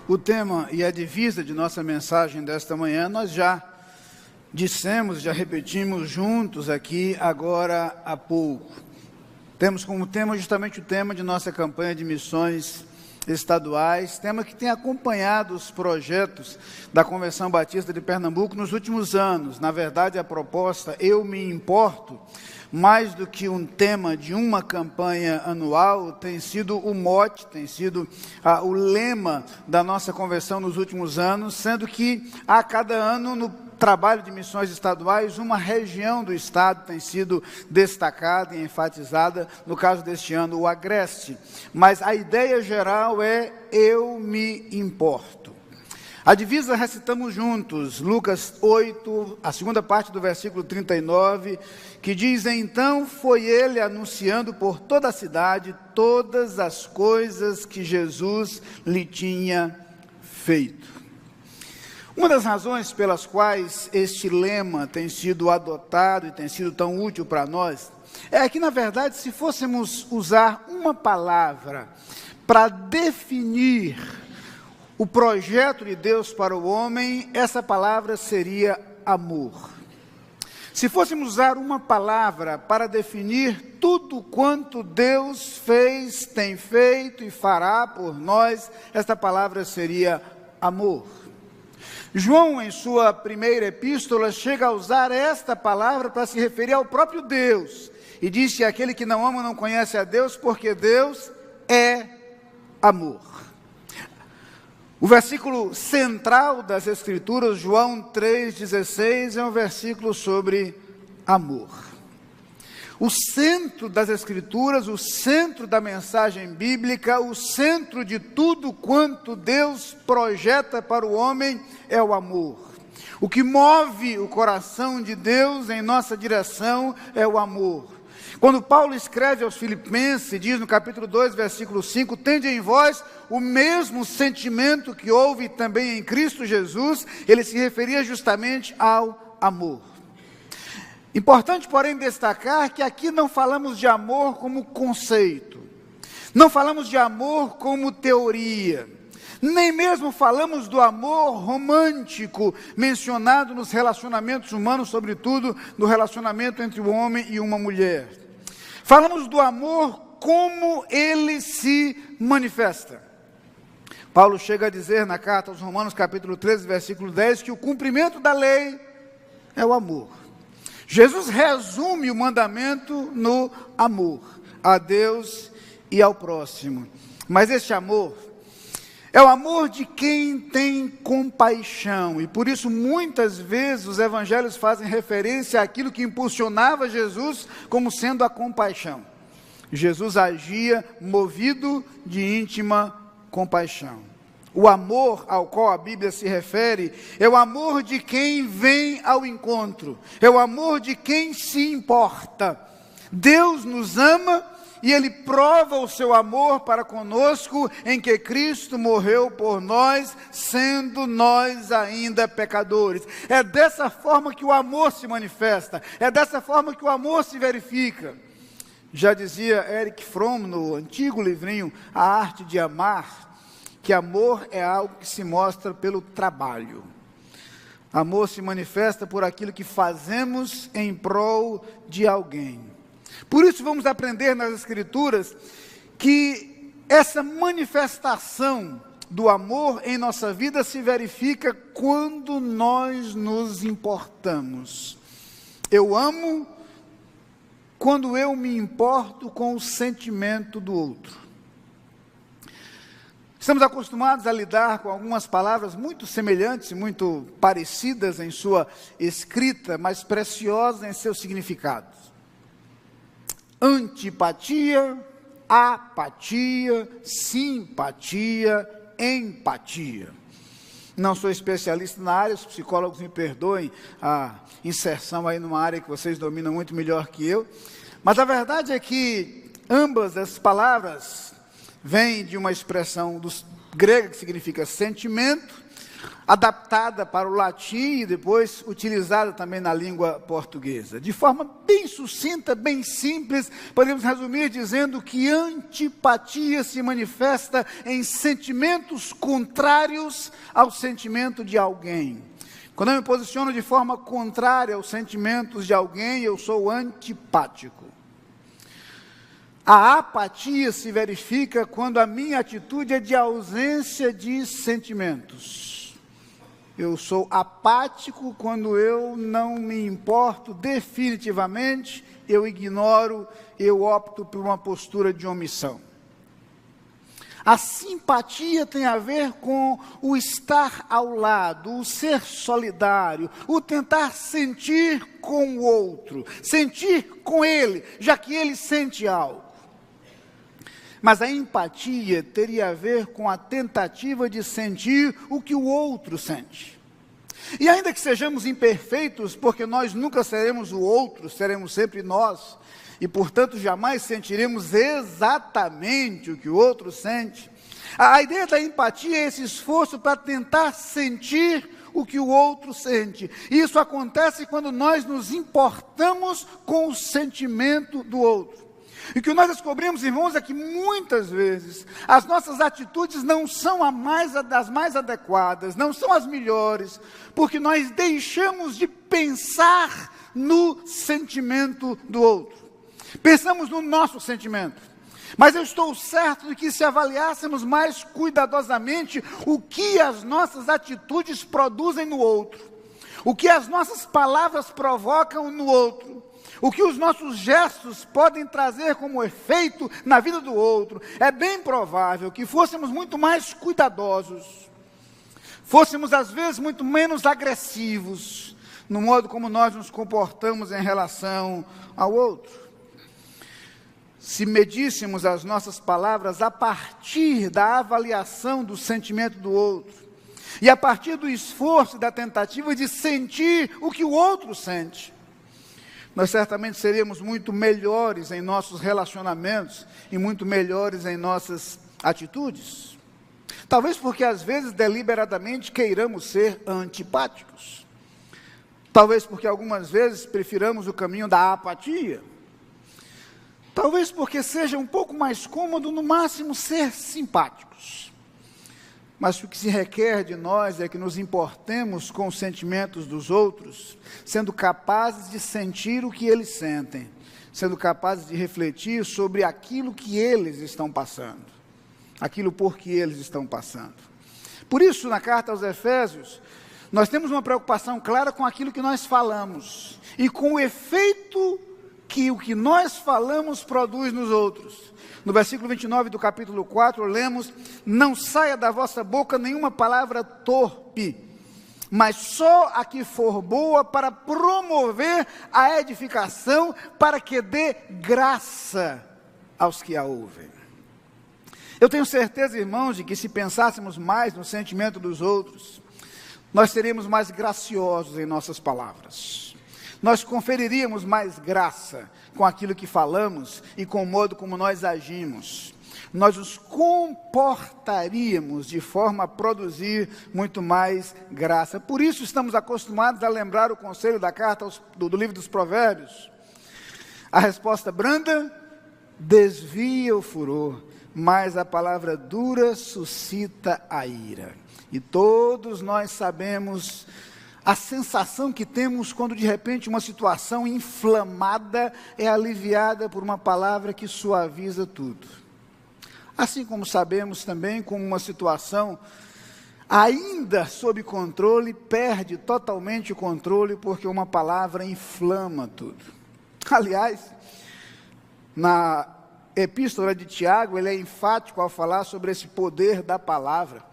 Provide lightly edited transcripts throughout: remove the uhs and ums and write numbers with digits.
O tema e a divisa de nossa mensagem desta manhã, nós já dissemos, já repetimos juntos aqui agora há pouco. Temos como tema justamente o tema de nossa campanha de missões estaduais, tema que tem acompanhado os projetos da Convenção Batista de Pernambuco nos últimos anos. Na verdade, a proposta Eu Me Importo, mais do que um tema de uma campanha anual, tem sido o mote, tem sido o lema da nossa convenção nos últimos anos, sendo que a cada ano no trabalho de missões estaduais, uma região do estado tem sido destacada e enfatizada, no caso deste ano, o Agreste. Mas a ideia geral é Eu Me Importo. A divisa recitamos juntos, Lucas 8, a segunda parte do versículo 39, que diz: Então foi ele anunciando por toda a cidade todas as coisas que Jesus lhe tinha feito. Uma das razões pelas quais este lema tem sido adotado e tem sido tão útil para nós, é que, na verdade, se fôssemos usar uma palavra para definir o projeto de Deus para o homem, essa palavra seria amor. Se fôssemos usar uma palavra para definir tudo quanto Deus fez, tem feito e fará por nós, esta palavra seria amor. João, em sua primeira epístola, chega a usar esta palavra para se referir ao próprio Deus. E disse: aquele que não ama não conhece a Deus, porque Deus é amor. O versículo central das Escrituras, João 3,16, é um versículo sobre amor. O centro das Escrituras, o centro da mensagem bíblica, o centro de tudo quanto Deus projeta para o homem é o amor. O que move o coração de Deus em nossa direção é o amor. Quando Paulo escreve aos Filipenses, diz no capítulo 2, versículo 5, tende em vós o mesmo sentimento que houve também em Cristo Jesus, ele se referia justamente ao amor. Importante, porém, destacar que aqui não falamos de amor como conceito, não falamos de amor como teoria, nem mesmo falamos do amor romântico mencionado nos relacionamentos humanos, sobretudo no relacionamento entre um homem e uma mulher. Falamos do amor como ele se manifesta. Paulo chega a dizer na carta aos Romanos, capítulo 13, versículo 10, que o cumprimento da lei é o amor. Jesus resume o mandamento no amor a Deus e ao próximo. Mas este amor é o amor de quem tem compaixão. E por isso muitas vezes os evangelhos fazem referência àquilo que impulsionava Jesus como sendo a compaixão. Jesus agia movido de íntima compaixão. O amor ao qual a Bíblia se refere é o amor de quem vem ao encontro, é o amor de quem se importa. Deus nos ama e Ele prova o seu amor para conosco em que Cristo morreu por nós, sendo nós ainda pecadores. É dessa forma que o amor se manifesta, é dessa forma que o amor se verifica. Já dizia Erich Fromm no antigo livrinho A Arte de Amar, que amor é algo que se mostra pelo trabalho. Amor se manifesta por aquilo que fazemos em prol de alguém. Por isso vamos aprender nas Escrituras que essa manifestação do amor em nossa vida se verifica quando nós nos importamos. Eu amo quando eu me importo com o sentimento do outro. Estamos acostumados a lidar com algumas palavras muito semelhantes, muito parecidas em sua escrita, mas preciosas em seus significados. Antipatia, apatia, simpatia, empatia. Não sou especialista na área, os psicólogos me perdoem a inserção aí numa área que vocês dominam muito melhor que eu, mas a verdade é que ambas as palavras vem de uma expressão grega que significa sentimento. adaptada para o latim e depois utilizada também na língua portuguesa. De forma bem sucinta, bem simples, podemos resumir dizendo que antipatia se manifesta em sentimentos contrários ao sentimento de alguém. Quando eu me posiciono de forma contrária aos sentimentos de alguém, eu sou antipático. A apatia se verifica quando a minha atitude é de ausência de sentimentos. Eu sou apático quando eu não me importo definitivamente, eu ignoro, eu opto por uma postura de omissão. A simpatia tem a ver com o estar ao lado, o ser solidário, o tentar sentir com o outro, sentir com ele, já que ele sente algo. Mas a empatia teria a ver com a tentativa de sentir o que o outro sente. E ainda que sejamos imperfeitos, porque nós nunca seremos o outro, seremos sempre nós, e portanto jamais sentiremos exatamente o que o outro sente. A ideia da empatia é esse esforço para tentar sentir o que o outro sente. E isso acontece quando nós nos importamos com o sentimento do outro. E o que nós descobrimos, irmãos, é que muitas vezes as nossas atitudes não são as mais adequadas, não são as melhores, porque nós deixamos de pensar no sentimento do outro. Pensamos no nosso sentimento. Mas eu estou certo de que se avaliássemos mais cuidadosamente o que as nossas atitudes produzem no outro, o que as nossas palavras provocam no outro, o que os nossos gestos podem trazer como efeito na vida do outro, é bem provável que fôssemos muito mais cuidadosos, fôssemos às vezes muito menos agressivos, no modo como nós nos comportamos em relação ao outro. Se medíssemos as nossas palavras a partir da avaliação do sentimento do outro, e a partir do esforço e da tentativa de sentir o que o outro sente, nós certamente seríamos muito melhores em nossos relacionamentos e muito melhores em nossas atitudes. Talvez porque às vezes deliberadamente queiramos ser antipáticos. Talvez porque algumas vezes prefiramos o caminho da apatia. Talvez porque seja um pouco mais cômodo, no máximo, ser simpáticos. Mas o que se requer de nós é que nos importemos com os sentimentos dos outros, sendo capazes de sentir o que eles sentem, sendo capazes de refletir sobre aquilo que eles estão passando, aquilo por que eles estão passando. Por isso, na carta aos Efésios, nós temos uma preocupação clara com aquilo que nós falamos, e com o efeito que o que nós falamos produz nos outros. No versículo 29 do capítulo 4, lemos: não saia da vossa boca nenhuma palavra torpe, mas só a que for boa para promover a edificação, para que dê graça aos que a ouvem. Eu tenho certeza, irmãos, de que se pensássemos mais no sentimento dos outros, nós seríamos mais graciosos em nossas palavras. Nós conferiríamos mais graça com aquilo que falamos e com o modo como nós agimos. Nós nos comportaríamos de forma a produzir muito mais graça. Por isso estamos acostumados a lembrar o conselho da carta do livro dos Provérbios. A resposta branda desvia o furor, mas a palavra dura suscita a ira. E todos nós sabemos a sensação que temos quando de repente uma situação inflamada é aliviada por uma palavra que suaviza tudo. Assim como sabemos também como uma situação ainda sob controle perde totalmente o controle porque uma palavra inflama tudo. Aliás, na epístola de Tiago, ele é enfático ao falar sobre esse poder da palavra.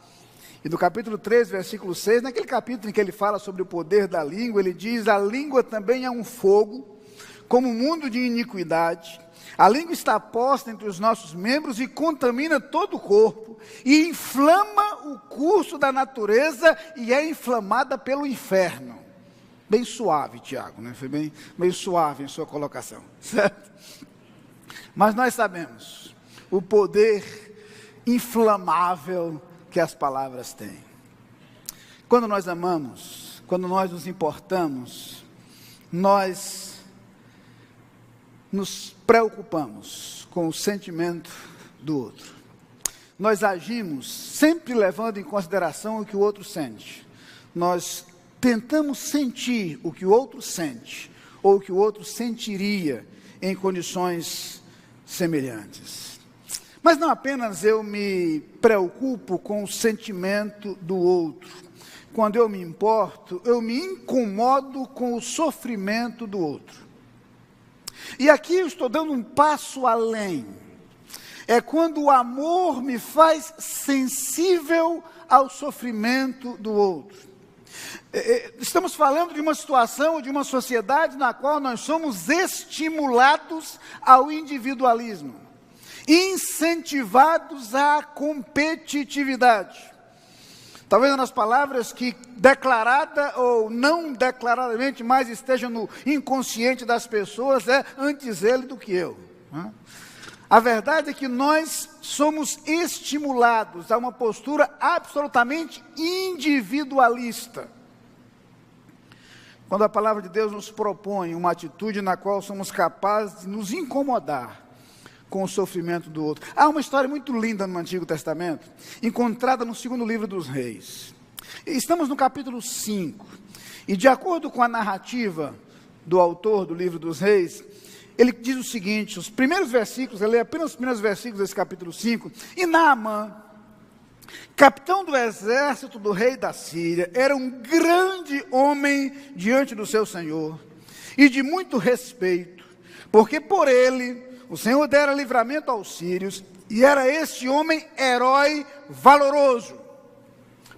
E no capítulo 3, versículo 6, naquele capítulo em que ele fala sobre o poder da língua, ele diz: a língua também é um fogo, como um mundo de iniquidade. A língua está posta entre os nossos membros e contamina todo o corpo, e inflama o curso da natureza e é inflamada pelo inferno. Bem suave, Tiago, né? Foi bem suave em sua colocação, certo? Mas nós sabemos o poder inflamável que as palavras têm. Quando nós amamos, quando nós nos importamos, nós nos preocupamos com o sentimento do outro. Nós agimos sempre levando em consideração o que o outro sente. Nós tentamos sentir o que o outro sente, ou o que o outro sentiria em condições semelhantes. Mas não apenas eu me preocupo com o sentimento do outro. Quando eu me importo, eu me incomodo com o sofrimento do outro. E aqui eu estou dando um passo além. É quando o amor me faz sensível ao sofrimento do outro. Estamos falando de uma situação, de uma sociedade na qual nós somos estimulados ao individualismo, incentivados à competitividade. Talvez nas palavras que declarada ou não declaradamente mais estejam no inconsciente das pessoas, é antes ele do que eu. A verdade é que nós somos estimulados a uma postura absolutamente individualista. Quando a palavra de Deus nos propõe uma atitude na qual somos capazes de nos incomodar com o sofrimento do outro. Há uma história muito linda no Antigo Testamento, encontrada no segundo livro dos Reis. Estamos no capítulo 5, e de acordo com a narrativa do autor do livro dos Reis, ele diz o seguinte, os primeiros versículos, eu leio apenas os primeiros versículos desse capítulo 5, e Naamã, capitão do exército do rei da Síria, era um grande homem diante do seu senhor, e de muito respeito, porque por ele o Senhor dera livramento aos sírios, e era este homem herói valoroso,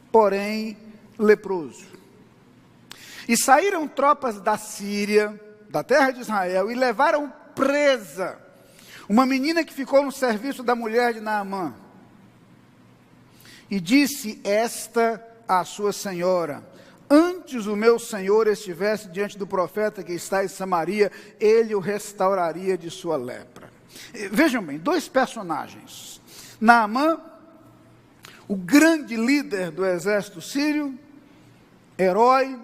porém leproso. E saíram tropas da Síria, da terra de Israel, e levaram presa uma menina que ficou no serviço da mulher de Naamã. E disse esta à sua senhora: antes o meu senhor estivesse diante do profeta que está em Samaria, ele o restauraria de sua lepra. Vejam bem, dois personagens. Naamã, o grande líder do exército sírio, herói,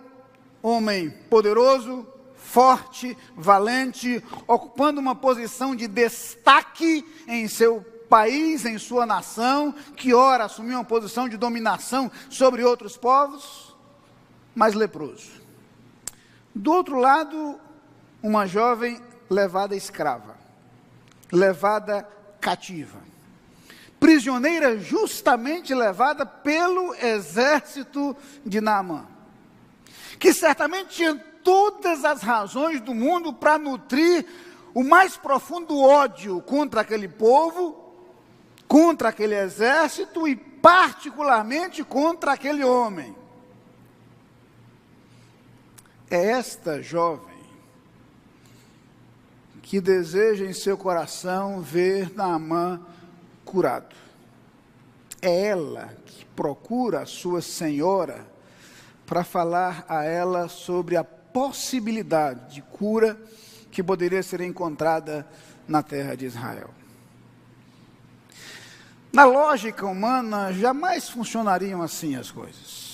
homem poderoso, forte, valente, ocupando uma posição de destaque em seu país, em sua nação, que ora assumiu uma posição de dominação sobre outros povos, mas leproso. Do outro lado, uma jovem levada escrava, levada cativa, prisioneira justamente levada pelo exército de Naamã, que certamente tinha todas as razões do mundo para nutrir o mais profundo ódio contra aquele povo, contra aquele exército e particularmente contra aquele homem. É esta jovem que deseja em seu coração ver Naamã curado. É ela que procura a sua senhora para falar a ela sobre a possibilidade de cura que poderia ser encontrada na terra de Israel. Na lógica humana, jamais funcionariam assim as coisas.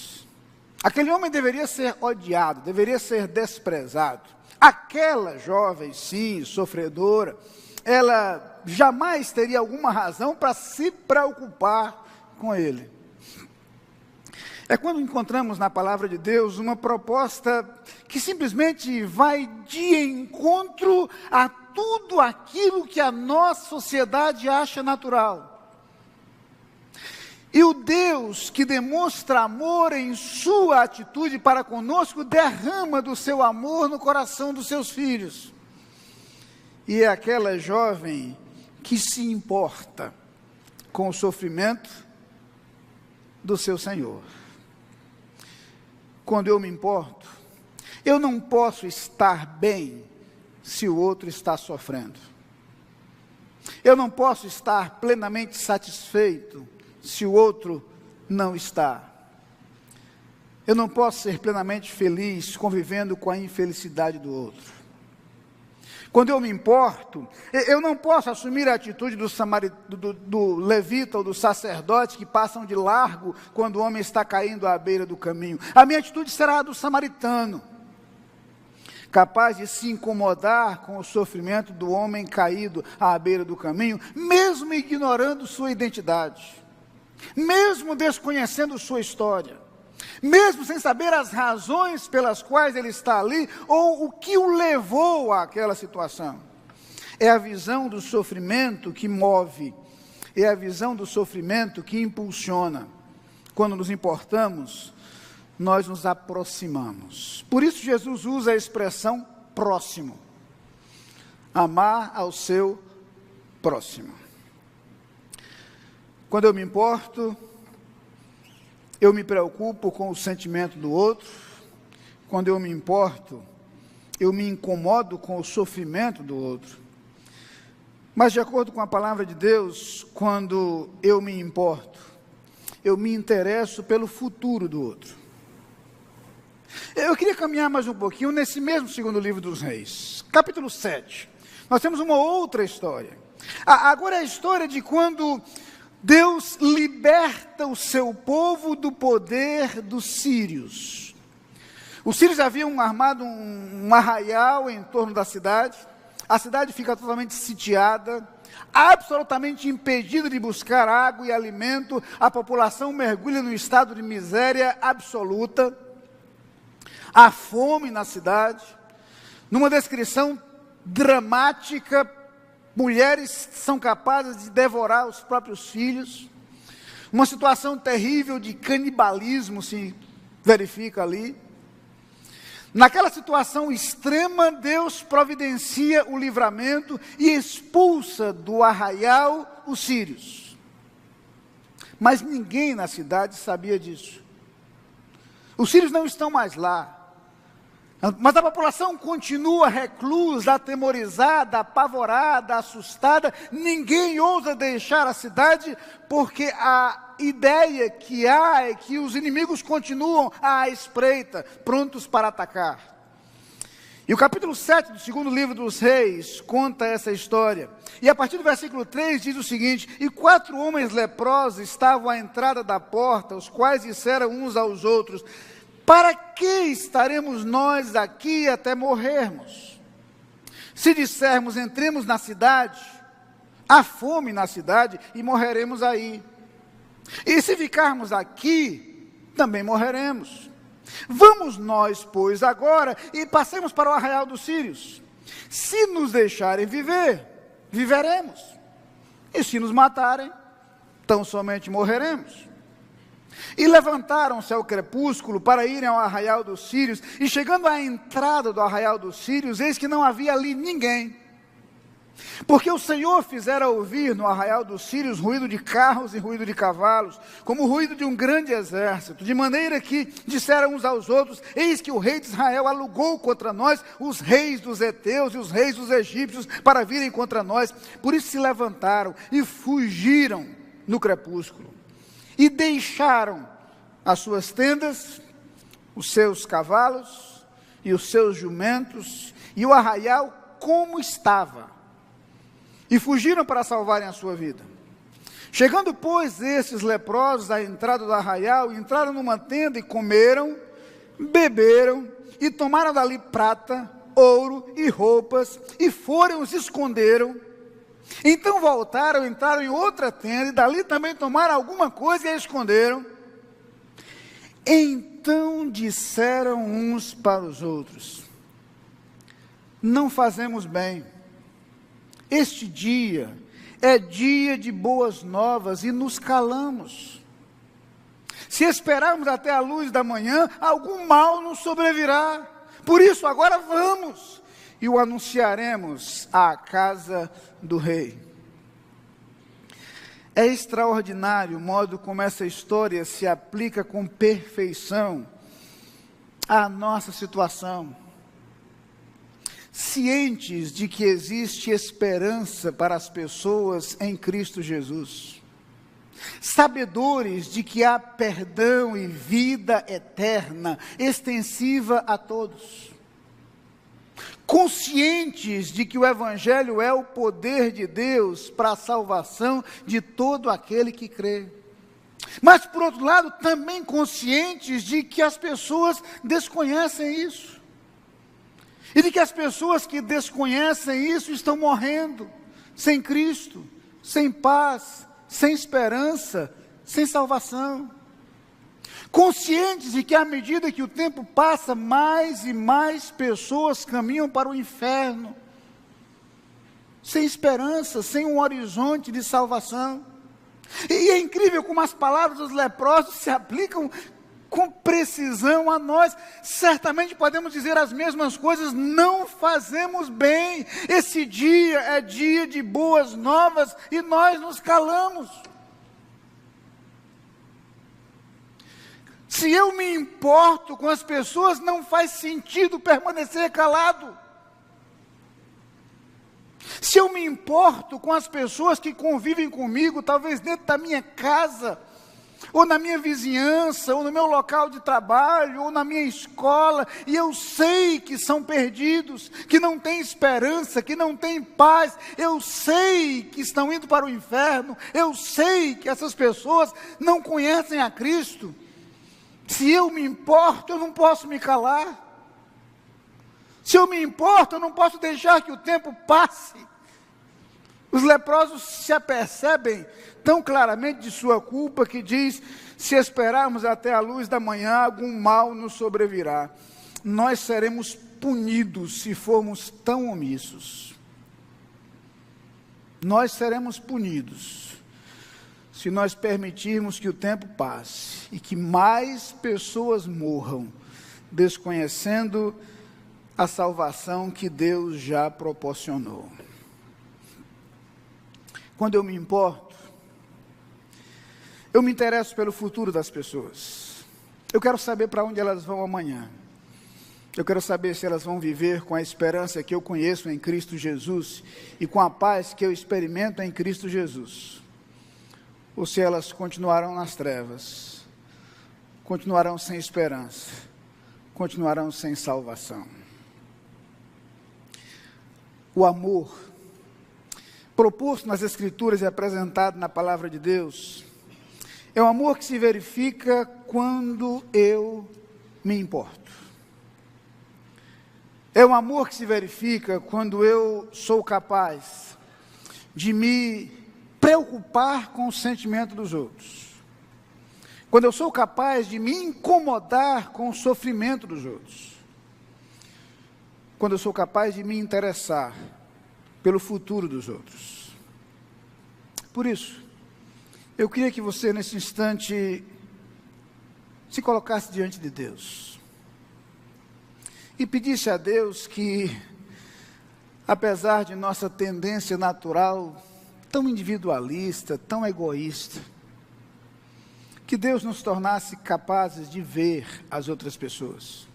Aquele homem deveria ser odiado, deveria ser desprezado. Aquela jovem, sim, sofredora, ela jamais teria alguma razão para se preocupar com ele. É quando encontramos na palavra de Deus uma proposta que simplesmente vai de encontro a tudo aquilo que a nossa sociedade acha natural. E o Deus que demonstra amor em sua atitude para conosco, derrama do seu amor no coração dos seus filhos. E é aquela jovem que se importa com o sofrimento do seu Senhor. Quando eu me importo, eu não posso estar bem se o outro está sofrendo. Eu não posso estar plenamente satisfeito se o outro não está. Eu não posso ser plenamente feliz convivendo com a infelicidade do outro. Quando eu me importo, eu não posso assumir a atitude do levita ou do sacerdote que passam de largo quando o homem está caindo à beira do caminho. A minha atitude será a do samaritano, capaz de se incomodar com o sofrimento do homem caído à beira do caminho, mesmo ignorando sua identidade, mesmo desconhecendo sua história, mesmo sem saber as razões pelas quais ele está ali, ou o que o levou àquela situação. É a visão do sofrimento que move, é a visão do sofrimento que impulsiona. Quando nos importamos, nós nos aproximamos. Por isso Jesus usa a expressão próximo. Amar ao seu próximo. Quando eu me importo, eu me preocupo com o sentimento do outro. Quando eu me importo, eu me incomodo com o sofrimento do outro. Mas de acordo com a palavra de Deus, quando eu me importo, eu me interesso pelo futuro do outro. Eu queria caminhar mais um pouquinho nesse mesmo segundo livro dos Reis, capítulo 7. Nós temos uma outra história. Agora é a história de quando Deus liberta o seu povo do poder dos sírios. Os sírios haviam armado um arraial em torno da cidade. A cidade fica totalmente sitiada, absolutamente impedida de buscar água e alimento. A população mergulha num estado de miséria absoluta. Há fome na cidade. Numa descrição dramática, mulheres são capazes de devorar os próprios filhos. Uma situação terrível de canibalismo se verifica ali. Naquela situação extrema, Deus providencia o livramento e expulsa do arraial os sírios. Mas ninguém na cidade sabia disso. Os sírios não estão mais lá. Mas a população continua reclusa, atemorizada, apavorada, assustada. Ninguém ousa deixar a cidade, porque a ideia que há é que os inimigos continuam à espreita, prontos para atacar. E o capítulo 7 do segundo livro dos Reis conta essa história. E a partir do versículo 3 diz o seguinte: E 4 homens leprosos estavam à entrada da porta, os quais disseram uns aos outros: Para que estaremos nós aqui até morrermos? Se dissermos, entremos na cidade, há fome na cidade e morreremos aí. E se ficarmos aqui, também morreremos. Vamos nós, pois, agora e passemos para o arraial dos sírios. Se nos deixarem viver, viveremos. E se nos matarem, tão somente morreremos. E levantaram-se ao crepúsculo para irem ao arraial dos sírios, e chegando à entrada do arraial dos sírios, eis que não havia ali ninguém. Porque o Senhor fizera ouvir no arraial dos sírios ruído de carros e ruído de cavalos, como o ruído de um grande exército, de maneira que disseram uns aos outros: Eis que o rei de Israel alugou contra nós os reis dos heteus e os reis dos egípcios para virem contra nós. Por isso se levantaram e fugiram no crepúsculo. E deixaram as suas tendas, os seus cavalos e os seus jumentos e o arraial como estava. E fugiram para salvarem a sua vida. Chegando, pois, esses leprosos à entrada do arraial, entraram numa tenda e comeram, beberam e tomaram dali prata, ouro e roupas e foram os esconderam. Então voltaram, entraram em outra tenda, e dali também tomaram alguma coisa e a esconderam. Então disseram uns para os outros: Não fazemos bem. Este dia é dia de boas novas e nos calamos. Se esperarmos até a luz da manhã, algum mal nos sobrevirá. Por isso agora vamos e o anunciaremos à casa do rei. É extraordinário o modo como essa história se aplica com perfeição à nossa situação. Cientes de que existe esperança para as pessoas em Cristo Jesus. Sabedores de que há perdão e vida eterna, extensiva a todos. conscientes de que o Evangelho é o poder de Deus para a salvação de todo aquele que crê. Mas, por outro lado, também conscientes de que as pessoas desconhecem isso. E de que as pessoas que desconhecem isso estão morrendo sem Cristo, sem paz, sem esperança, sem salvação. Conscientes de que à medida que o tempo passa, mais e mais pessoas caminham para o inferno, sem esperança, sem um horizonte de salvação. E é incrível como as palavras dos leprosos se aplicam com precisão a nós. Certamente podemos dizer as mesmas coisas: não fazemos bem, esse dia é dia de boas novas e nós nos calamos. Se eu me importo com as pessoas, não faz sentido permanecer calado. Se eu me importo com as pessoas que convivem comigo, talvez dentro da minha casa, ou na minha vizinhança, ou no meu local de trabalho, ou na minha escola, e eu sei que são perdidos, que não têm esperança, que não têm paz, eu sei que estão indo para o inferno, eu sei que essas pessoas não conhecem a Cristo. Se eu me importo, eu não posso me calar. Se eu me importo, eu não posso deixar que o tempo passe. Os leprosos se apercebem tão claramente de sua culpa que diz: se esperarmos até a luz da manhã, algum mal nos sobrevirá. Nós seremos punidos se formos tão omissos. Nós seremos punidos se nós permitirmos que o tempo passe e que mais pessoas morram, desconhecendo a salvação que Deus já proporcionou. Quando eu me importo, eu me interesso pelo futuro das pessoas. Eu quero saber para onde elas vão amanhã. Eu quero saber se elas vão viver com a esperança que eu conheço em Cristo Jesus e com a paz que eu experimento em Cristo Jesus. Ou se elas continuarão nas trevas, continuarão sem esperança, continuarão sem salvação. O amor proposto nas Escrituras e apresentado na Palavra de Deus é um amor que se verifica quando eu me importo. É um amor que se verifica quando eu sou capaz de me preocupar com o sentimento dos outros. Quando eu sou capaz de me incomodar com o sofrimento dos outros. Quando eu sou capaz de me interessar pelo futuro dos outros. Por isso, eu queria que você nesse instante se colocasse diante de Deus e pedisse a Deus que, apesar de nossa tendência natural tão individualista, tão egoísta, que Deus nos tornasse capazes de ver as outras pessoas,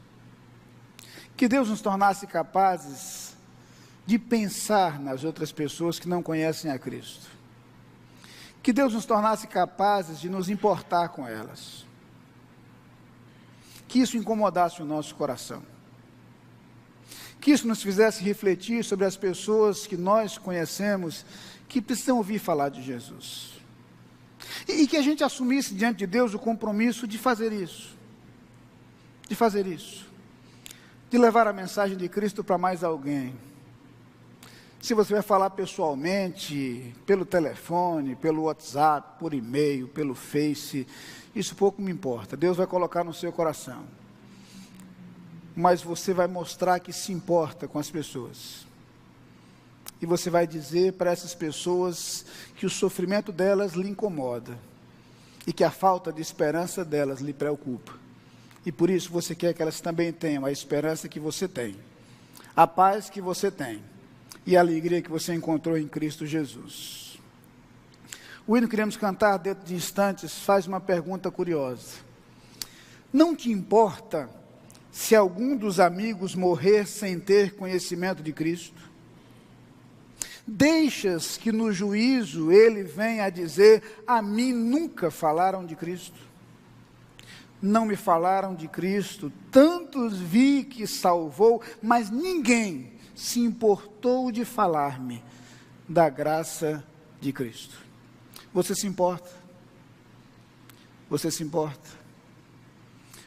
que Deus nos tornasse capazes de pensar nas outras pessoas que não conhecem a Cristo, que Deus nos tornasse capazes de nos importar com elas, que isso incomodasse o nosso coração, que isso nos fizesse refletir sobre as pessoas que nós conhecemos, que precisam ouvir falar de Jesus, e que a gente assumisse diante de Deus o compromisso de fazer isso, de levar a mensagem de Cristo para mais alguém. Se você vai falar pessoalmente, pelo telefone, pelo WhatsApp, por e-mail, pelo Face, isso pouco me importa, Deus vai colocar no seu coração, mas você vai mostrar que se importa com as pessoas, e você vai dizer para essas pessoas que o sofrimento delas lhe incomoda, e que a falta de esperança delas lhe preocupa, e por isso você quer que elas também tenham a esperança que você tem, a paz que você tem, e a alegria que você encontrou em Cristo Jesus. O hino que queremos cantar dentro de instantes faz uma pergunta curiosa: não te importa se algum dos amigos morrer sem ter conhecimento de Cristo? Deixas que no juízo ele venha a dizer: a mim nunca falaram de Cristo? Não me falaram de Cristo, tantos vi que salvou, mas ninguém se importou de falar-me da graça de Cristo. Você se importa? Você se importa?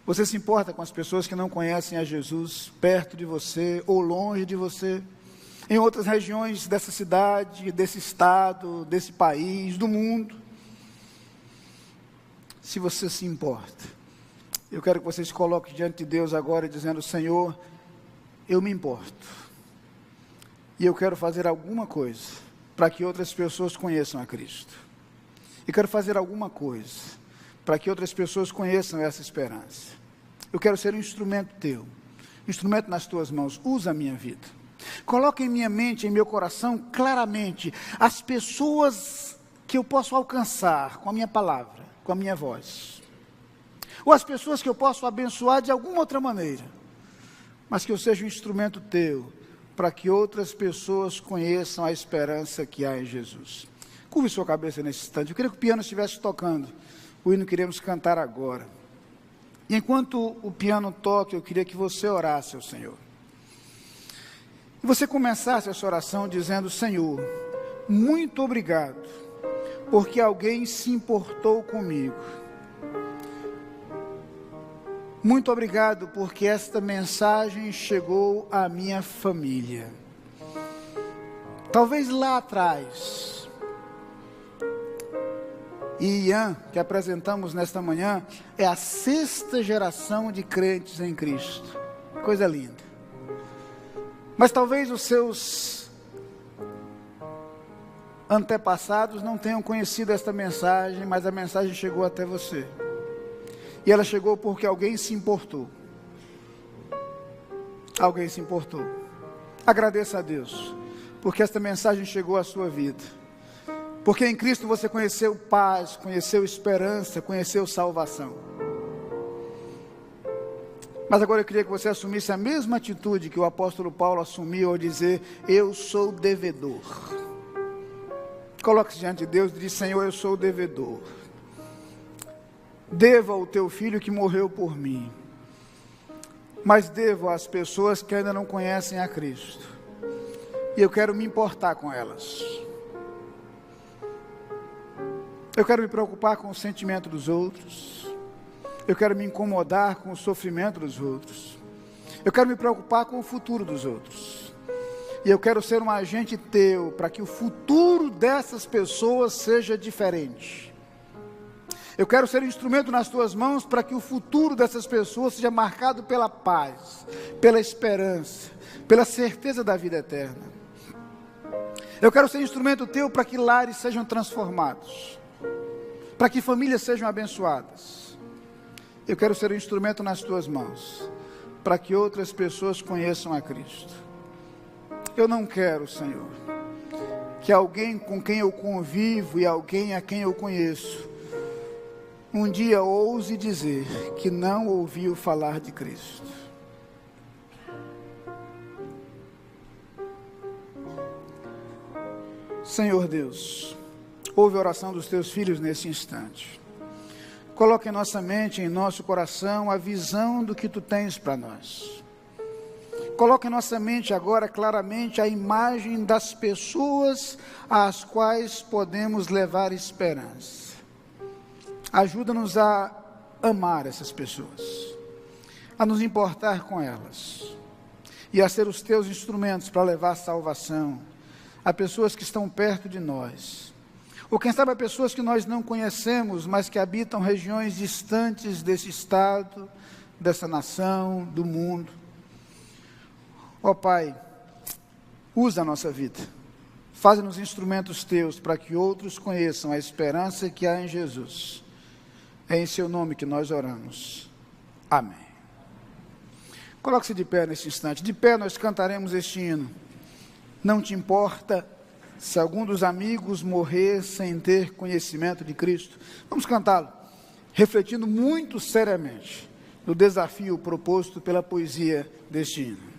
Você se importa com as pessoas que não conhecem a Jesus, perto de você ou longe de você, em outras regiões dessa cidade, desse estado, desse país, do mundo? Se você se importa, eu quero que você se coloque diante de Deus agora dizendo: Senhor, eu me importo, e eu quero fazer alguma coisa para que outras pessoas conheçam a Cristo. Eu quero fazer alguma coisa para que outras pessoas conheçam essa esperança. Eu quero ser um instrumento teu, instrumento nas tuas mãos. Usa a minha vida. Coloca em minha mente, em meu coração, claramente, as pessoas que eu posso alcançar com a minha palavra, com a minha voz. Ou as pessoas que eu posso abençoar de alguma outra maneira, mas que eu seja um instrumento teu, para que outras pessoas conheçam a esperança que há em Jesus. Curve sua cabeça nesse instante. Eu queria que o piano estivesse tocando o hino que iremos cantar agora. E enquanto o piano toca, eu queria que você orasse ao Senhor. E você começasse essa oração dizendo: Senhor, muito obrigado, porque alguém se importou comigo. Muito obrigado, porque esta mensagem chegou à minha família. Talvez lá atrás, e Ian, que apresentamos nesta manhã, é a 6ª geração de crentes em Cristo. Coisa linda. Mas talvez os seus antepassados não tenham conhecido esta mensagem, mas a mensagem chegou até você. E ela chegou porque alguém se importou. Alguém se importou. Agradeça a Deus, porque esta mensagem chegou à sua vida. Porque em Cristo você conheceu paz, conheceu esperança, conheceu salvação. Mas agora eu queria que você assumisse a mesma atitude que o apóstolo Paulo assumiu ao dizer: eu sou devedor. Coloque-se diante de Deus e diz: Senhor, eu sou devedor. Devo ao teu filho que morreu por mim, mas devo às pessoas que ainda não conhecem a Cristo, e eu quero me importar com elas. Eu quero me preocupar com o sentimento dos outros, eu quero me incomodar com o sofrimento dos outros, eu quero me preocupar com o futuro dos outros, e eu quero ser um agente teu, para que o futuro dessas pessoas seja diferente. Eu quero ser um instrumento nas tuas mãos para que o futuro dessas pessoas seja marcado pela paz, pela esperança, pela certeza da vida eterna. Eu quero ser instrumento teu para que lares sejam transformados, para que famílias sejam abençoadas. Eu quero ser um instrumento nas tuas mãos para que outras pessoas conheçam a Cristo. Eu não quero, Senhor, que alguém com quem eu convivo e alguém a quem eu conheço um dia ouse dizer que não ouviu falar de Cristo. Senhor Deus, ouve a oração dos teus filhos nesse instante. Coloque em nossa mente, em nosso coração, a visão do que tu tens para nós. Coloque em nossa mente agora claramente a imagem das pessoas às quais podemos levar esperança. Ajuda-nos a amar essas pessoas, a nos importar com elas e a ser os teus instrumentos para levar salvação a pessoas que estão perto de nós, ou quem sabe a pessoas que nós não conhecemos, mas que habitam regiões distantes desse estado, dessa nação, do mundo. Ó Pai, usa a nossa vida, faz-nos instrumentos teus para que outros conheçam a esperança que há em Jesus. É em seu nome que nós oramos. Amém. Coloque-se de pé nesse instante. De pé nós cantaremos este hino. Não te importa se algum dos amigos morrer sem ter conhecimento de Cristo. Vamos cantá-lo, refletindo muito seriamente no desafio proposto pela poesia deste hino.